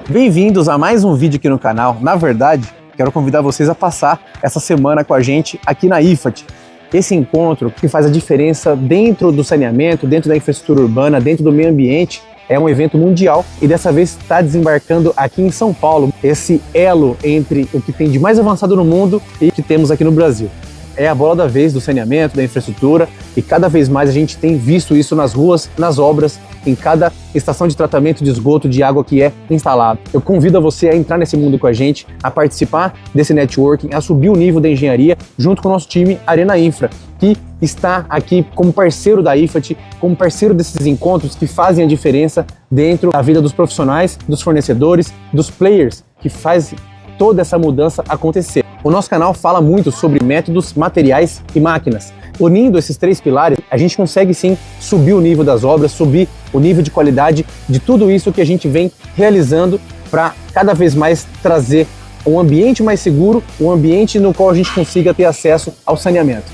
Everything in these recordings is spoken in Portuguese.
Bem-vindos a mais um vídeo aqui no canal. Na verdade, quero convidar vocês a passar essa semana com a gente aqui na IFAT. Esse encontro que faz a diferença dentro do saneamento, dentro da infraestrutura urbana, dentro do meio ambiente, é um evento mundial e dessa vez está desembarcando aqui em São Paulo, esse elo entre o que tem de mais avançado no mundo e o que temos aqui no Brasil. É a bola da vez do saneamento, da infraestrutura, e cada vez mais a gente tem visto isso nas ruas, nas obras, em cada estação de tratamento de esgoto de água que é instalada. Eu convido você a entrar nesse mundo com a gente, a participar desse networking, a subir o nível da engenharia junto com o nosso time Arena Infra, que está aqui como parceiro da IFAT, como parceiro desses encontros que fazem a diferença dentro da vida dos profissionais, dos fornecedores, dos players, que faz toda essa mudança acontecer. O nosso canal fala muito sobre métodos, materiais e máquinas. Unindo esses três pilares, a gente consegue sim subir o nível das obras, subir o nível de qualidade de tudo isso que a gente vem realizando para cada vez mais trazer um ambiente mais seguro, um ambiente no qual a gente consiga ter acesso ao saneamento.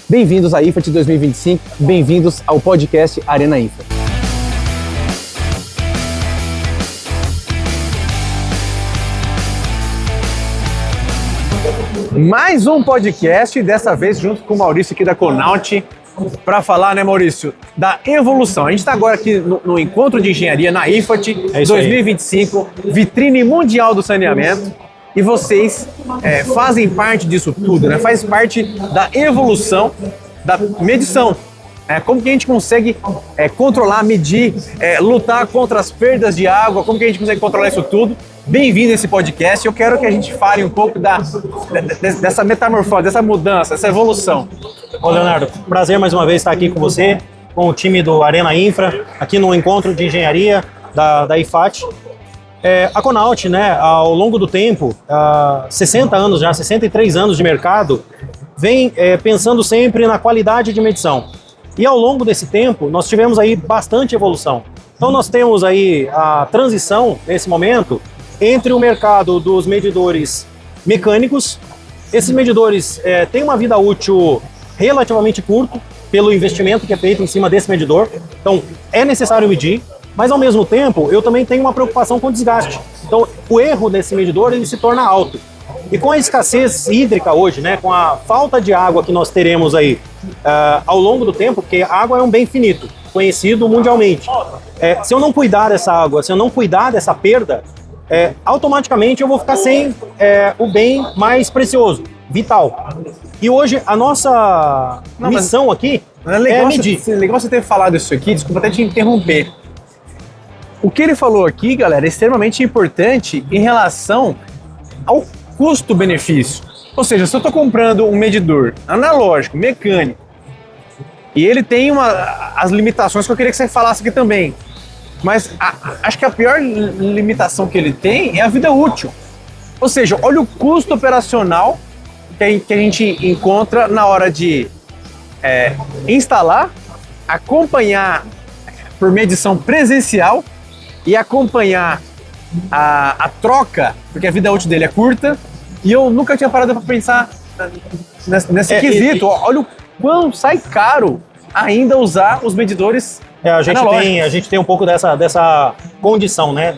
Bem-vindos à IFAT 2025, bem-vindos ao podcast Arena Infra. Mais um podcast, dessa vez junto com o Maurício aqui da Conaut, para falar, né, Maurício, da evolução. A gente está agora aqui no Encontro de Engenharia na IFAT 2025, vitrine mundial do saneamento, e vocês fazem parte disso tudo, né? Faz parte da evolução da medição. Como que a gente consegue controlar, medir, lutar contra as perdas de água, como que a gente consegue controlar isso tudo. Bem-vindo a esse podcast. Eu quero que a gente fale um pouco dessa metamorfose, dessa mudança, dessa evolução. Ô Leonardo, prazer mais uma vez estar aqui com você, com o time do Arena Infra, aqui no Encontro de Engenharia da IFAT. A Conaut, né, ao longo do tempo, 60 anos já, 63 anos de mercado, vem pensando sempre na qualidade de medição. E ao longo desse tempo, nós tivemos aí bastante evolução. Então nós temos aí a transição, nesse momento, entre o mercado dos medidores mecânicos. Esses medidores têm uma vida útil relativamente curta, pelo investimento que é feito em cima desse medidor. Então é necessário medir, mas ao mesmo tempo eu também tenho uma preocupação com o desgaste. Então o erro desse medidor ele se torna alto. E com a escassez hídrica hoje, né, com a falta de água que nós teremos aí ao longo do tempo, porque a água é um bem finito, conhecido mundialmente. Se eu não cuidar dessa água, se eu não cuidar dessa perda, automaticamente eu vou ficar sem o bem mais precioso, vital. E hoje a nossa missão aqui é medir. Legal você ter falado isso aqui, desculpa até te interromper. O que ele falou aqui, galera, é extremamente importante em relação ao custo-benefício. Ou seja, se eu estou comprando um medidor analógico, mecânico, e ele tem as limitações que eu queria que você falasse aqui também, mas acho que a pior limitação que ele tem é a vida útil. Ou seja, olha o custo operacional que a gente encontra na hora de instalar, acompanhar por medição presencial e acompanhar a troca, porque a vida útil dele é curta, e eu nunca tinha parado para pensar nesse quesito. Olha o quão sai caro ainda usar os medidores analógicos. A gente tem um pouco dessa condição, né?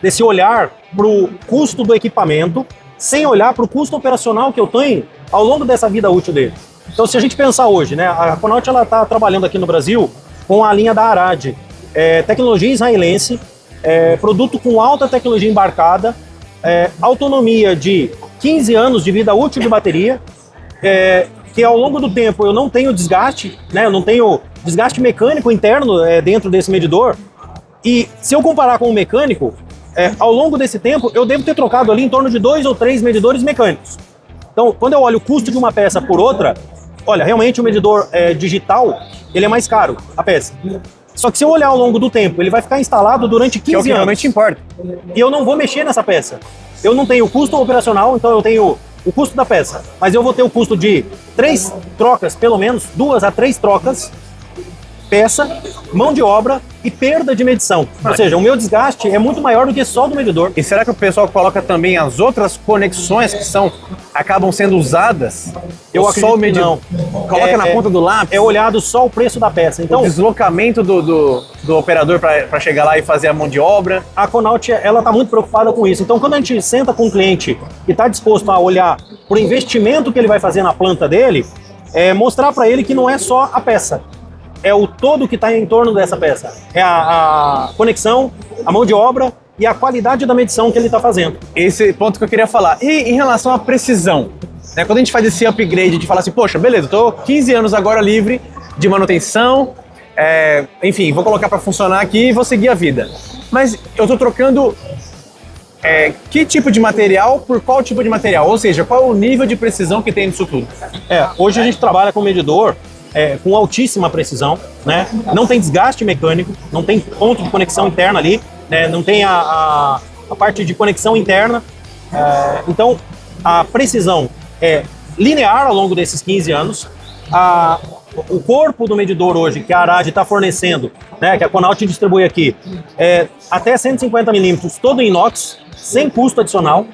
Desse olhar para o custo do equipamento, sem olhar para o custo operacional que eu tenho ao longo dessa vida útil dele. Então, se a gente pensar hoje, né, a Conaut está trabalhando aqui no Brasil com a linha da Arad, tecnologia israelense, produto com alta tecnologia embarcada, autonomia de 15 anos de vida útil de bateria, que ao longo do tempo eu não tenho desgaste, né, eu não tenho desgaste mecânico interno dentro desse medidor. E se eu comparar com o mecânico, ao longo desse tempo eu devo ter trocado ali em torno de 2 ou 3 medidores mecânicos. Então, quando eu olho o custo de uma peça por outra, olha, realmente o medidor digital, ele é mais caro, a peça. Só que se eu olhar ao longo do tempo, ele vai ficar instalado durante 15 anos. Que realmente importa. E eu não vou mexer nessa peça. Eu não tenho o custo operacional, então eu tenho o custo da peça. Mas eu vou ter o custo de 3 trocas, pelo menos 2 a 3 trocas. peça, mão de obra e perda de medição. Ou seja, o meu desgaste é muito maior do que só do medidor. E será que o pessoal coloca também as outras conexões que acabam sendo usadas? Eu Ou acredito só o que medidor? não. Coloca na ponta do lápis? É olhado só o preço da peça. Então, O deslocamento do operador para chegar lá e fazer a mão de obra. a Conaut, ela está muito preocupada com isso. Então, quando a gente senta com um cliente e está disposto a olhar para o investimento que ele vai fazer na planta dele, mostrar para ele que não é só a peça, é o todo que está em torno dessa peça. É a conexão, a mão de obra e a qualidade da medição que ele está fazendo. Esse ponto que eu queria falar. E em relação à precisão, né? Quando a gente faz esse upgrade de falar assim, poxa, beleza, estou 15 anos agora livre de manutenção, enfim, vou colocar para funcionar aqui e vou seguir a vida. Mas eu estou trocando que tipo de material por qual tipo de material? Ou seja, qual é o nível de precisão que tem nisso tudo? Hoje a gente trabalha com medidor com altíssima precisão, né? Não tem desgaste mecânico, não tem ponto de conexão interna ali, né? Não tem a parte de conexão interna. Então, a precisão é linear ao longo desses 15 anos. O corpo do medidor hoje, que a Arad está fornecendo, né, que a Conaut distribui aqui, até 150 milímetros, todo em inox, sem custo adicional.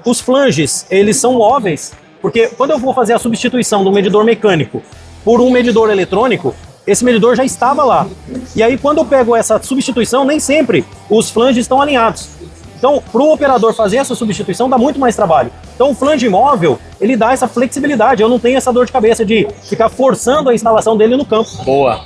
Os flanges, eles são móveis, porque quando eu vou fazer a substituição do medidor mecânico por um medidor eletrônico, esse medidor já estava lá. E aí, quando eu pego essa substituição, nem sempre os flanges estão alinhados. Então, para o operador fazer essa substituição, dá muito mais trabalho. Então, o flange móvel, ele dá essa flexibilidade. Eu não tenho essa dor de cabeça de ficar forçando a instalação dele no campo. Boa.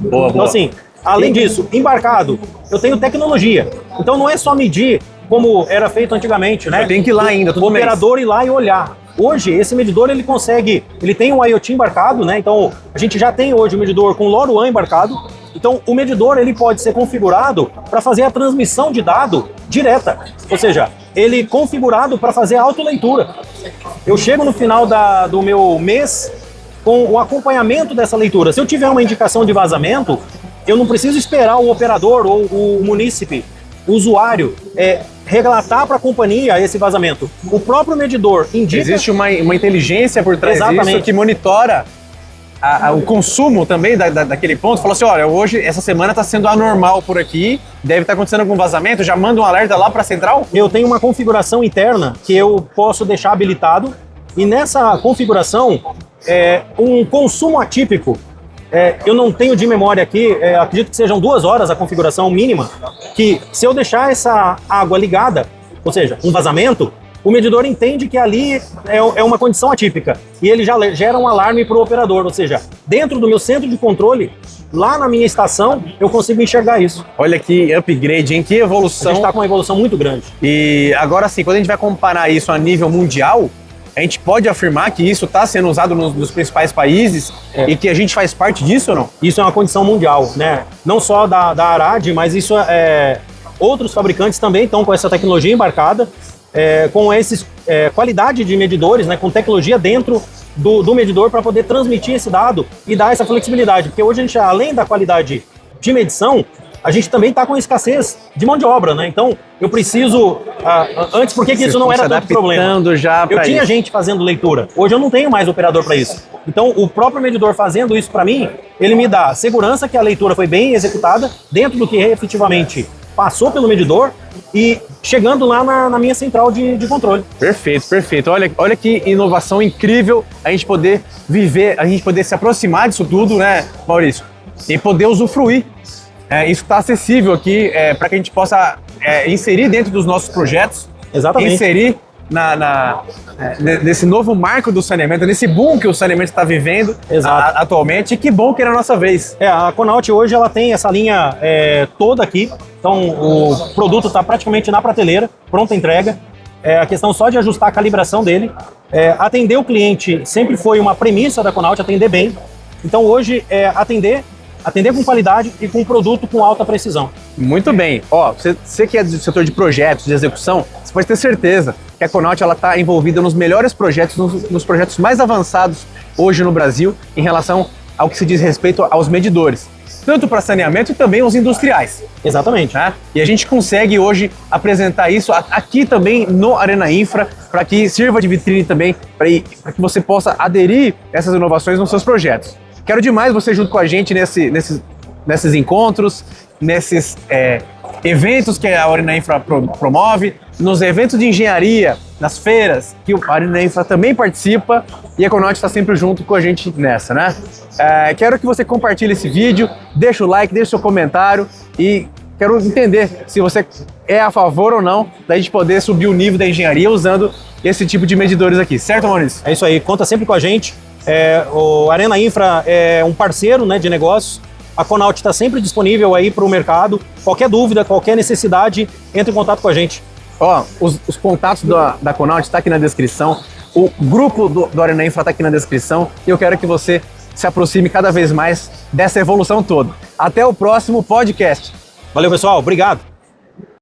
Então, assim, além disso, embarcado, eu tenho tecnologia. Então, não é só medir como era feito antigamente, né? Eu tenho que ir lá ainda, todo o operador ir lá e olhar. Hoje, esse medidor, ele tem um IoT embarcado, né? Então, a gente já tem hoje o medidor com LoRaWAN embarcado. Então, o medidor, ele pode ser configurado para fazer a transmissão de dado direta. Ou seja, ele configurado para fazer autoleitura. Eu chego no final do meu mês com o acompanhamento dessa leitura. Se eu tiver uma indicação de vazamento, eu não preciso esperar o operador ou o munícipe, o usuário, relatar para a companhia esse vazamento. O próprio medidor indica... Existe uma inteligência por trás disso Exatamente. que monitora o consumo também daquele ponto. Falou assim, olha, hoje, essa semana está sendo anormal por aqui, deve estar acontecendo algum vazamento, já manda um alerta lá para a central? Eu tenho uma configuração interna que eu posso deixar habilitado, e nessa configuração, um consumo atípico, eu não tenho de memória aqui, acredito que sejam 2 horas a configuração mínima, que se eu deixar essa água ligada, ou seja, um vazamento, o medidor entende que ali é uma condição atípica e ele já gera um alarme para o operador, ou seja, dentro do meu centro de controle, lá na minha estação, eu consigo enxergar isso. Olha que upgrade, hein? Que evolução. A gente está com uma evolução muito grande. E agora sim, quando a gente vai comparar isso a nível mundial, a gente pode afirmar que isso está sendo usado nos principais países e que a gente faz parte disso ou não? Isso é uma condição mundial, né? Não só da Arad, mas isso outros fabricantes também estão com essa tecnologia embarcada, com esses qualidade de medidores, né? Com tecnologia dentro do medidor para poder transmitir esse dado e dar essa flexibilidade. Porque hoje a gente, além da qualidade de medição, a gente também está com escassez de mão de obra, né? Então, eu preciso... antes, por que isso não era tanto problema? Eu tinha gente fazendo leitura. Hoje eu não tenho mais operador para isso. Então, o próprio medidor fazendo isso para mim, ele me dá segurança que a leitura foi bem executada, dentro do que efetivamente passou pelo medidor e chegando lá na minha central de controle. Perfeito, perfeito. Olha que inovação incrível a gente poder viver, a gente poder se aproximar disso tudo, né, Maurício? E poder usufruir. Isso está acessível aqui para que a gente possa inserir dentro dos nossos projetos. Exatamente. Inserir nesse novo marco do saneamento, nesse boom que o saneamento está vivendo atualmente. E que bom que é na nossa vez. A Conaut hoje ela tem essa linha toda aqui. Então o produto está praticamente na prateleira, pronta entrega. A questão só de ajustar a calibração dele. Atender o cliente sempre foi uma premissa da Conaut, atender bem. Então hoje atender com qualidade e com produto com alta precisão. Muito bem. Você que é do setor de projetos, de execução, você pode ter certeza que a Conaut está envolvida nos melhores projetos, nos projetos mais avançados hoje no Brasil em relação ao que se diz respeito aos medidores. Tanto para saneamento e também os industriais. Exatamente. Né? E a gente consegue hoje apresentar isso aqui também no Arena Infra, para que sirva de vitrine também, para que você possa aderir a essas inovações nos seus projetos. Quero demais você junto com a gente nesses encontros, nesses eventos que a Arena Infra promove, nos eventos de engenharia, nas feiras, que a Arena Infra também participa, e a Econaut está sempre junto com a gente nessa, né? Quero que você compartilhe esse vídeo, deixa o like, deixa o seu comentário, e quero entender se você é a favor ou não da gente poder subir o nível da engenharia usando esse tipo de medidores aqui, certo, Maurício? É isso aí, conta sempre com a gente. O Arena Infra é um parceiro, né, de negócios. A Econaut está sempre disponível aí para o mercado. Qualquer dúvida, qualquer necessidade, entre em contato com a gente. Ó, os contatos da Econaut estão aqui na descrição. O grupo do Arena Infra está aqui na descrição. E eu quero que você se aproxime cada vez mais dessa evolução toda. Até o próximo podcast. Valeu, pessoal. Obrigado.